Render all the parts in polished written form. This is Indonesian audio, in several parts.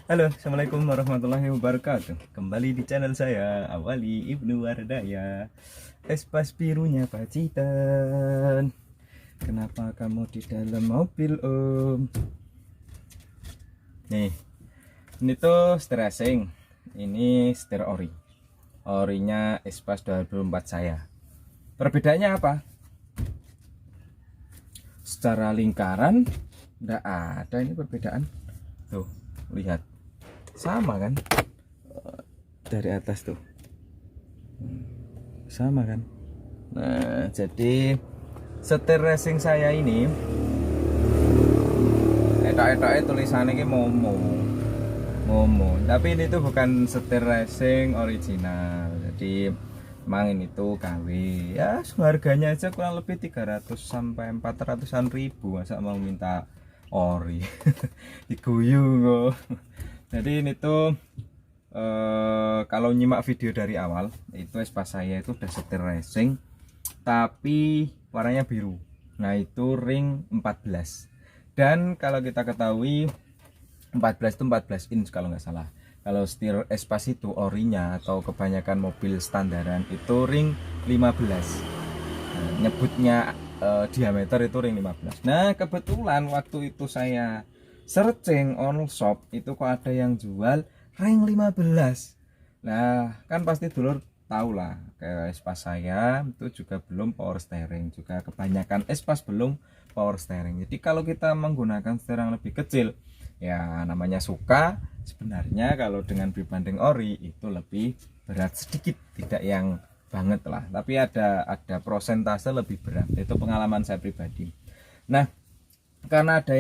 Halo, assalamualaikum warahmatullahi wabarakatuh. Kembali di channel saya, Awali Ibnu Wardaya. Espas birunya Pacitan. Kenapa kamu di dalam mobil, Om? Nih, ini tuh setir racing. Ini setir ori. Orinya Espas 2004 saya. Perbedaannya apa? Secara lingkaran enggak ada ini perbedaan. Tuh, lihat. Sama kan? Dari atas tuh. Sama kan? Nah, jadi setir racing saya ini etok-etoknya tulisannya ini Momo. Tapi ini tuh bukan setir racing original. Jadi emang ini tuh KW. Ya, harganya aja kurang lebih 300 sampai 400-an ribu. Masa mau minta ori? Diguyu kok. Jadi ini tuh kalau nyimak video dari awal itu Espas saya itu udah setir racing tapi warnanya biru. Nah itu ring 14. Dan kalau kita ketahui 14 itu 14 inch kalau nggak salah. Kalau setir Espas itu orinya atau kebanyakan mobil standaran itu ring 15. Nah, nyebutnya diameter itu ring 15. Nah kebetulan waktu itu saya searching on shop itu kok ada yang jual ring 15. Nah kan pasti dulur tahu lah kayak Espas saya itu juga belum power steering, juga kebanyakan Espas belum power steering. Jadi kalau kita menggunakan setir yang lebih kecil ya namanya suka, sebenarnya kalau dengan dibanding ori itu lebih berat sedikit, tidak yang banget lah, tapi ada prosentase lebih berat. Itu pengalaman saya pribadi. Nah karena ada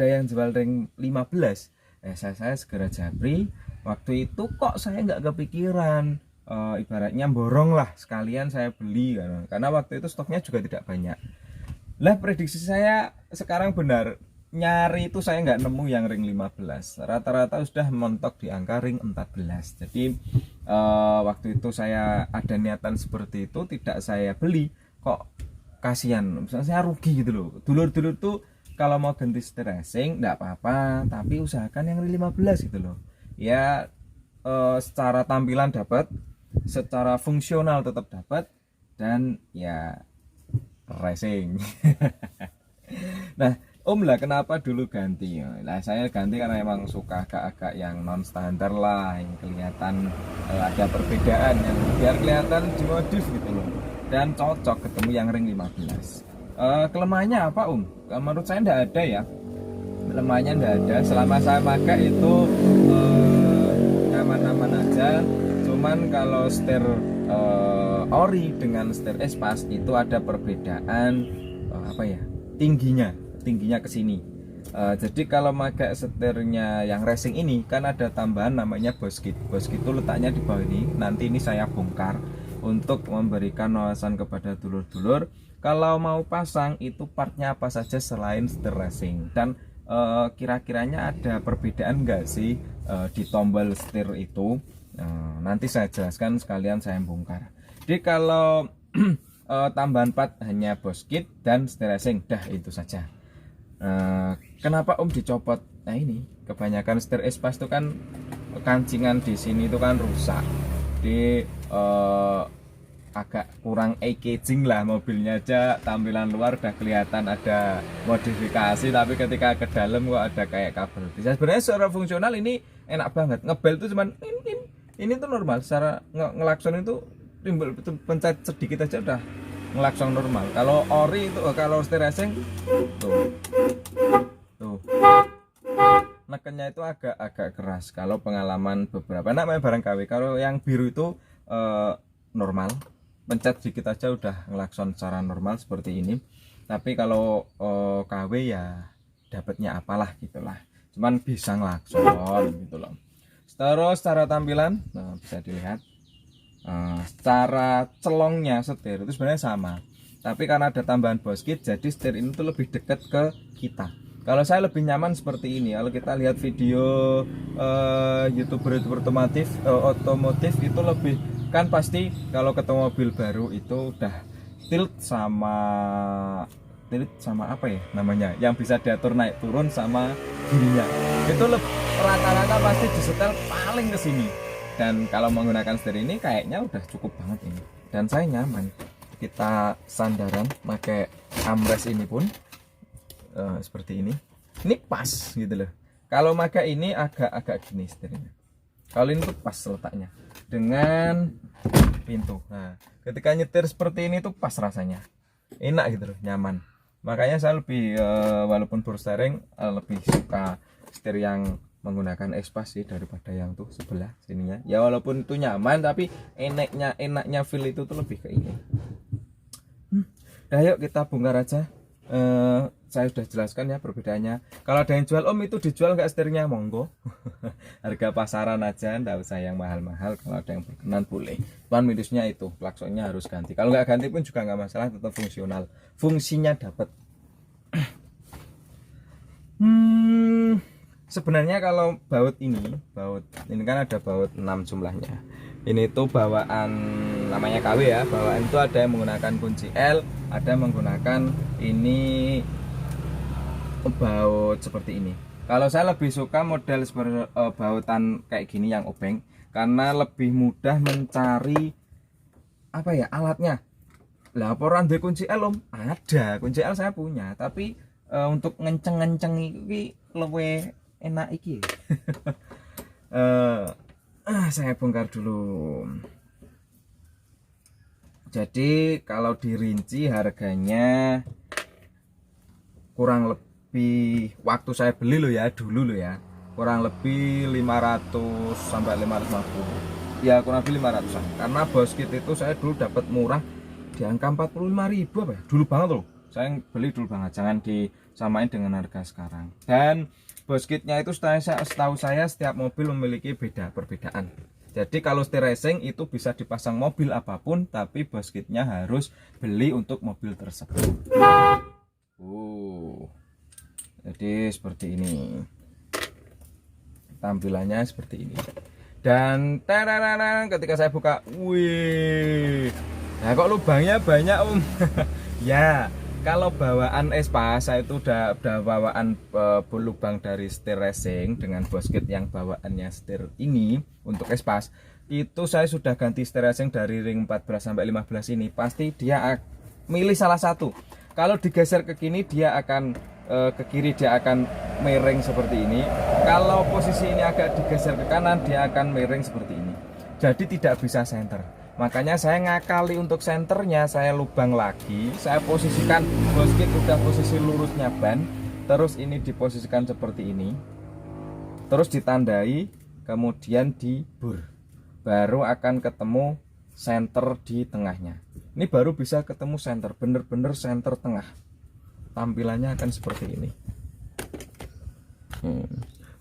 yang jual ring 15, saya segera japri. Waktu itu kok saya nggak kepikiran, ibaratnya borong lah sekalian saya beli karena waktu itu stoknya juga tidak banyak. Lah prediksi saya sekarang benar, nyari itu saya nggak nemu yang ring 15, rata-rata sudah mentok di angka ring 14. Jadi waktu itu saya ada niatan seperti itu, tidak saya beli, kok kasihan, misalnya saya rugi gitu loh. Dulur-dulur tuh kalau mau ganti setir racing enggak apa-apa, tapi usahakan yang 15 gitu loh. Ya secara tampilan dapat, secara fungsional tetap dapat, dan ya racing. Nah, Om lah kenapa dulu ganti? Nah, saya ganti karena emang suka agak-agak yang non standar lah, yang kelihatan ada perbedaan, yang biar kelihatan dimodif gitu loh. Dan cocok ketemu yang ring 15. Kelemahannya apa Om? Menurut saya enggak ada ya. Kelemahannya enggak ada. Selama saya pakai itu aman-aman aja. Cuman kalau setir ori dengan setir Espas itu ada perbedaan apa ya? Tingginya ke sini. Jadi kalau pakai setirnya yang racing ini kan ada tambahan namanya boskit. Boskit itu letaknya di bawah ini. Nanti ini saya bongkar untuk memberikan wawasan kepada dulur-dulur kalau mau pasang itu partnya apa saja selain setir racing, dan kira-kiranya ada perbedaan enggak sih di tombol setir itu. Nanti saya jelaskan sekalian saya bongkar. Jadi kalau tambahan part hanya boskit dan setir racing, dah itu saja. Kenapa Om dicopot? Nah ini kebanyakan setir Espas itu kan kancingan di sini itu kan rusak, jadi agak kurang engaging lah mobilnya. Aja tampilan luar udah kelihatan ada modifikasi, tapi ketika ke dalam kok ada kayak kabel. Sebenarnya secara fungsional ini enak banget, ngebel itu cuman ini tuh normal, secara ngelakson itu timbul pencet sedikit aja udah ngelakson normal. Kalau ori itu, kalau setir racing tuh nekennya itu agak keras. Kalau pengalaman beberapa namanya barang KW, kalau yang biru itu normal, pencet sedikit aja udah ngelakson secara normal seperti ini. Tapi kalau KW ya dapatnya apalah gitulah, cuman bisa ngelakson gitu loh. Terus secara tampilan bisa dilihat, secara celongnya setir itu sebenarnya sama, tapi karena ada tambahan boskit jadi setir ini tuh lebih dekat ke kita. Kalau saya lebih nyaman seperti ini. Kalau kita lihat video youtuber otomotif itu lebih, kan pasti kalau ketemu mobil baru itu udah tilt sama tilt sama apa ya namanya, yang bisa diatur naik turun sama gininya. Itu rata-rata pasti disetel paling ke sini. Dan kalau menggunakan setir ini kayaknya udah cukup banget ini. Dan saya nyaman. Kita sandaran pakai armrest ini pun seperti ini. Ini pas gitu loh. Kalau pakai ini agak gini setirnya. Kalau ini tuh pas letaknya dengan pintu. Nah, ketika nyetir seperti ini tuh pas rasanya, enak gitu loh, nyaman. Makanya saya lebih walaupun bersteering lebih suka setir yang menggunakan espas sih daripada yang tuh sebelah sininya. Ya walaupun itu nyaman tapi enaknya feel itu tuh lebih ke ini. Nah, yuk kita bongkar aja. Saya sudah jelaskan ya perbedaannya. Kalau ada yang jual, om itu dijual nggak setirnya, monggo. Harga pasaran aja, nggak usah yang mahal-mahal. Kalau ada yang berkenan boleh. Cuman minusnya itu klaksonnya harus ganti. Kalau nggak ganti pun juga nggak masalah, tetap fungsional. Fungsinya dapat. Sebenarnya kalau baut ini kan ada baut 6 jumlahnya. Ini tuh bawaan namanya KW ya. Bawaan itu ada yang menggunakan kunci L, ada yang menggunakan ini baut seperti ini. Kalau saya lebih suka model seperti bautan kayak gini yang obeng, karena lebih mudah mencari apa ya alatnya. Laporan di kunci L, om ada kunci L saya punya, tapi untuk ngenceng ini lebih enak iki. Saya bongkar dulu. Jadi kalau dirinci harganya kurang lebih, waktu saya beli lo ya, dulu lo ya, kurang lebih 500 sampai 550. Ya kurang lebih 500-an. Karena Boskit itu saya dulu dapat murah di angka 45.000 apa ya? Dulu banget loh. Saya beli dulu banget, jangan disamain dengan harga sekarang. Dan Boskitnya itu setahu saya setiap mobil memiliki perbedaan. Jadi kalau setir racing itu bisa dipasang mobil apapun, tapi Boskitnya harus beli untuk mobil tersebut. Jadi seperti ini. Tampilannya seperti ini. Dan ketika saya buka, wih. Nah kok lubangnya banyak, om? Ya. Kalau bawaan espas saya itu udah bawaan lubang dari setir racing dengan Boskit yang bawaannya setir ini untuk espas. Itu saya sudah ganti setir racing dari ring 14 sampai 15 ini. Pasti dia milih salah satu. Kalau digeser ke kiri dia akan ke kiri, dia akan miring seperti ini. Kalau posisi ini agak digeser ke kanan dia akan miring seperti ini. Jadi tidak bisa center. Makanya saya ngakali untuk senternya, saya lubang lagi, saya posisikan Boskit udah posisi lurusnya ban, terus ini diposisikan seperti ini, terus ditandai, kemudian dibur, baru akan ketemu center di tengahnya. Ini baru bisa ketemu center, bener-bener center tengah. Tampilannya akan seperti ini.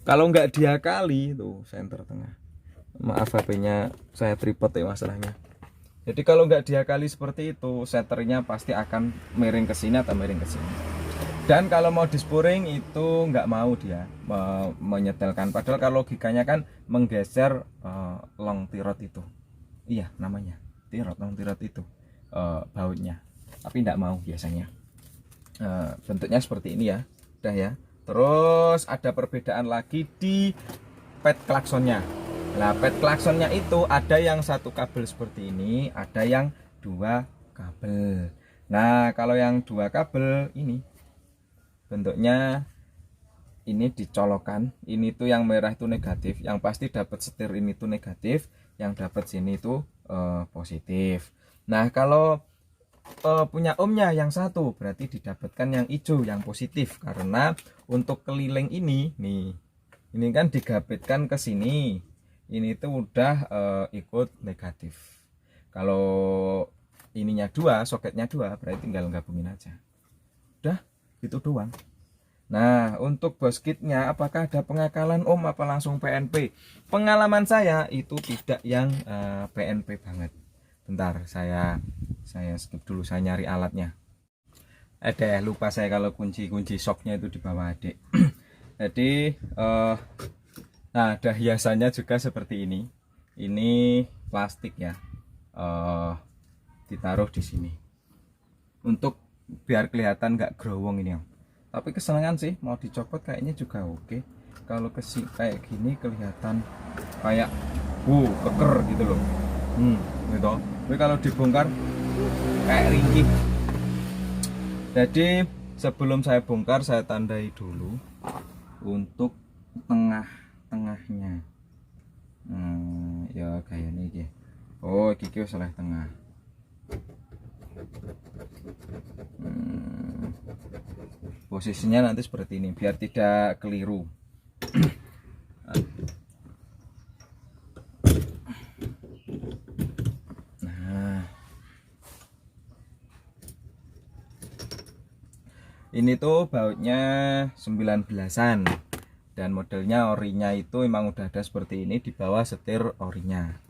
Kalau nggak diakali tuh center tengah. Maaf HP-nya saya tripod ya masalahnya. Jadi kalau nggak diakali seperti itu, setternya pasti akan miring ke sini atau miring ke sini. Dan kalau mau disporing itu nggak mau dia menyetelkan. Padahal kalau logikanya kan menggeser long tirot itu. Iya namanya long tirot itu bautnya. Tapi nggak mau biasanya. Bentuknya seperti ini ya, udah ya. Terus ada perbedaan lagi di pad klaksonnya. Nah, pad klaksonnya itu ada yang satu kabel seperti ini, ada yang dua kabel. Nah, kalau yang dua kabel ini bentuknya ini dicolokkan. Ini tuh yang merah itu negatif, yang pasti dapat setir ini tuh negatif, yang dapat sini itu positif. Nah, kalau punya omnya yang satu berarti didapatkan yang hijau, yang positif, karena untuk keliling ini nih, ini kan digabitkan ke sini. Ini tuh udah ikut negatif. Kalau ininya dua, soketnya dua, berarti tinggal gabungin aja. Udah gitu doang. Nah, untuk Boskitnya apakah ada pengakalan om apa langsung PNP? Pengalaman saya itu tidak yang PNP banget. Bentar, saya skip dulu, saya nyari alatnya. Ada lupa saya kalau kunci shocknya itu di bawah adik. Jadi nah, ada hiasannya juga seperti ini. Ini plastik ya, ditaruh di sini. Untuk biar kelihatan nggak growong ini ya. Tapi kesenangan sih, mau dicopot kayaknya juga oke. Kalau kayak gini kelihatan kayak keker gitu loh. Gitu. Tapi kalau dibongkar kayak ringkih. Jadi sebelum saya bongkar saya tandai dulu untuk tengah-tengahnya. Ya kayak ini. Oh, iki salah tengah. Posisinya nanti seperti ini biar tidak keliru. Nah, ini tuh bautnya 19-an dan modelnya orinya itu emang udah ada seperti ini, di bawah setir orinya.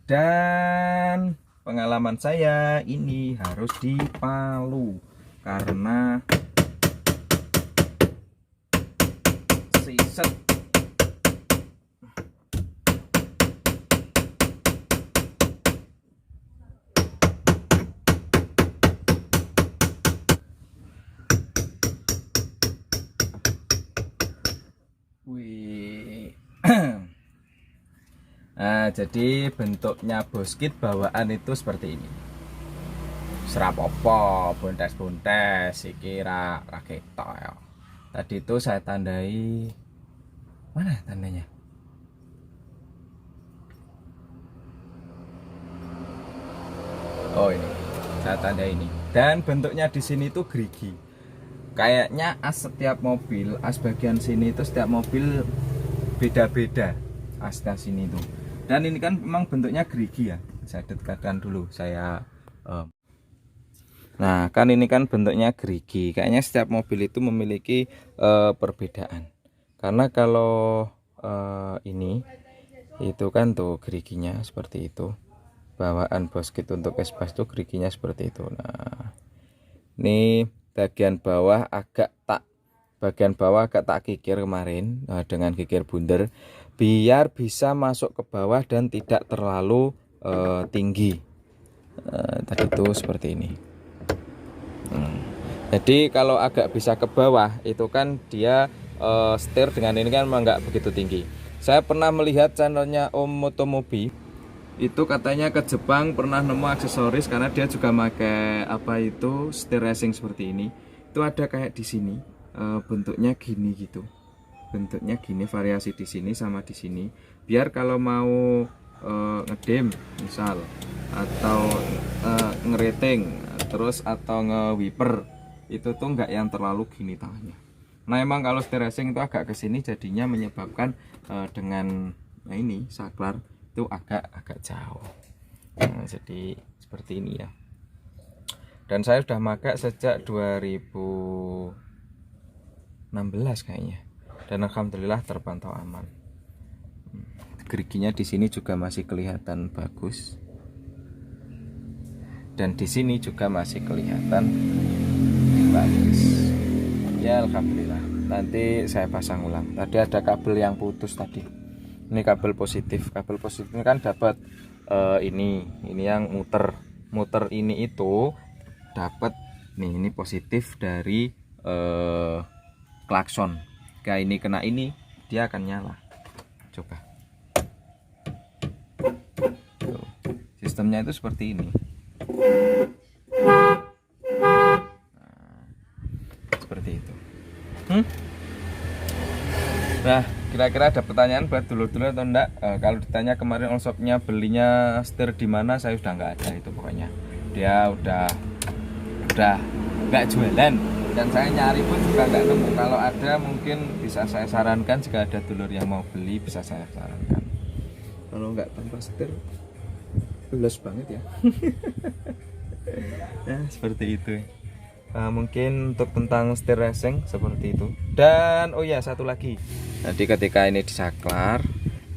Dan pengalaman saya ini harus dipalu karena siset Nah, jadi bentuknya boskit bawaan itu seperti ini. Serapopo, bontes-bontes, iki ra ketok ya. Tadi itu saya tandai, mana tandanya? Oh ini, saya tandai ini. Dan bentuknya di sini itu gerigi. Kayaknya as setiap mobil, as bagian sini itu setiap mobil beda-beda asnya sini itu. Dan ini kan memang bentuknya gerigi ya. Saya dekatkan dulu, nah kan ini kan bentuknya gerigi. Kayaknya setiap mobil itu memiliki perbedaan. Karena kalau ini itu kan tuh geriginya seperti itu. Bawaan boskit untuk espas tuh geriginya seperti itu. Nah, ini bagian bawah agak tak kikir kemarin dengan kikir bundar biar bisa masuk ke bawah dan tidak terlalu tinggi. Tadi itu seperti ini. Jadi kalau agak bisa ke bawah itu kan dia setir dengan ini kan memang nggak begitu tinggi. Saya pernah melihat channelnya Om Motomobi, itu katanya ke Jepang pernah nemu aksesoris karena dia juga pakai setir racing seperti ini. Itu ada kayak di sini bentuknya gini gitu. Bentuknya gini, variasi di sini sama di sini. Biar kalau mau ngedem misal atau ngerating terus atau nge-wiper itu tuh nggak yang terlalu gini tangannya. Nah, emang kalau setir racing itu agak ke sini jadinya menyebabkan dengan ini saklar itu agak jauh. Nah, jadi seperti ini ya. Dan saya sudah pakai sejak 2016 kayaknya. Dan alhamdulillah terpantau aman. Geriginya di sini juga masih kelihatan bagus. Dan di sini juga masih kelihatan bagus. Ya alhamdulillah. Nanti saya pasang ulang. Tadi ada kabel yang putus tadi. Ini kabel positif ini kan dapat ini yang muter ini itu dapat nih, ini positif dari klakson. Kayak ini kena ini dia akan nyala. Coba tuh, sistemnya itu seperti ini. Nah, seperti itu. Nah, kira-kira ada pertanyaan buat dulur-dulur atau enggak? Kalau ditanya kemarin all shopnya belinya setir di mana, saya sudah nggak ada itu pokoknya. Dia udah nggak jualan dan saya nyari pun juga nggak nemu. Kalau ada mungkin bisa saya sarankan, jika ada dulur yang mau beli bisa saya sarankan. Kalau nggak tanpa setir, belos banget ya. Ya seperti itu. Mungkin untuk tentang setir racing seperti itu. Dan oh ya, satu lagi. Jadi ketika ini disaklar,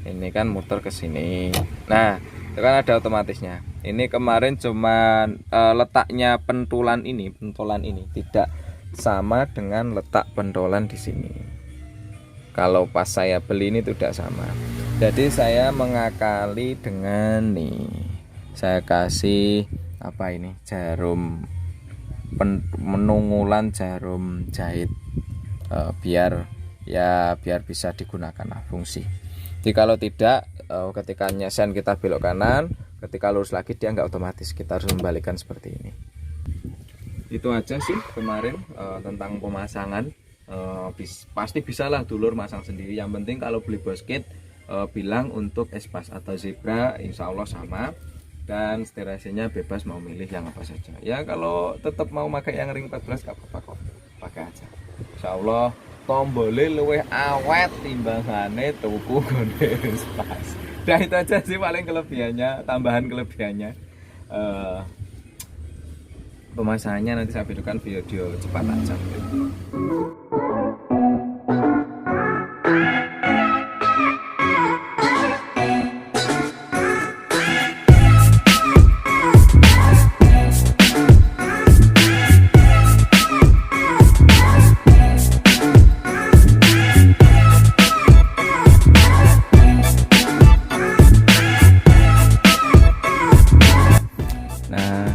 ini kan muter ke sini. Nah, itu kan ada otomatisnya. Ini kemarin cuman letaknya pentolan ini tidak sama dengan letak pentolan di sini. Kalau pas saya beli ini tidak sama. Jadi saya mengakali dengan nih. Saya kasih jarum penungulan jarum jahit, biar bisa digunakan lah fungsi. Jadi kalau tidak, ketika nyesen kita belok kanan, ketika lurus lagi dia nggak otomatis, kita harus membalikan seperti ini. Itu aja sih kemarin tentang pemasangan. Pasti bisa lah dulur masang sendiri. Yang penting kalau beli bosket, bilang untuk espas atau zebra, insya Allah sama. Dan setirasinya bebas mau milih yang apa saja. Ya kalau tetap mau pakai yang ring 14 gak apa-apa kok, pakai aja. Insya Allah tombolnya luwih awet timbangane tuku gone espas. Nah itu aja sih paling kelebihannya, tambahan kelebihannya. Pemasangannya nanti saya videokan video cepat aja.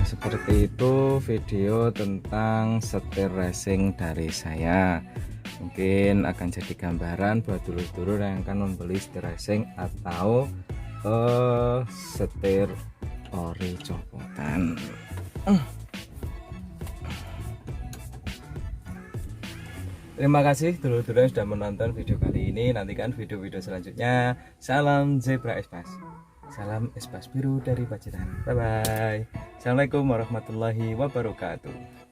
Seperti itu video tentang setir racing dari saya. Mungkin akan jadi gambaran buat dulur-dulur yang akan membeli setir racing atau setir ori copotan. Terima kasih dulur-dulur yang sudah menonton video kali ini. Nantikan video-video selanjutnya. Salam Zebra Espas. Salam espas biru dari Pacitan. Bye bye. Assalamualaikum warahmatullahi wabarakatuh.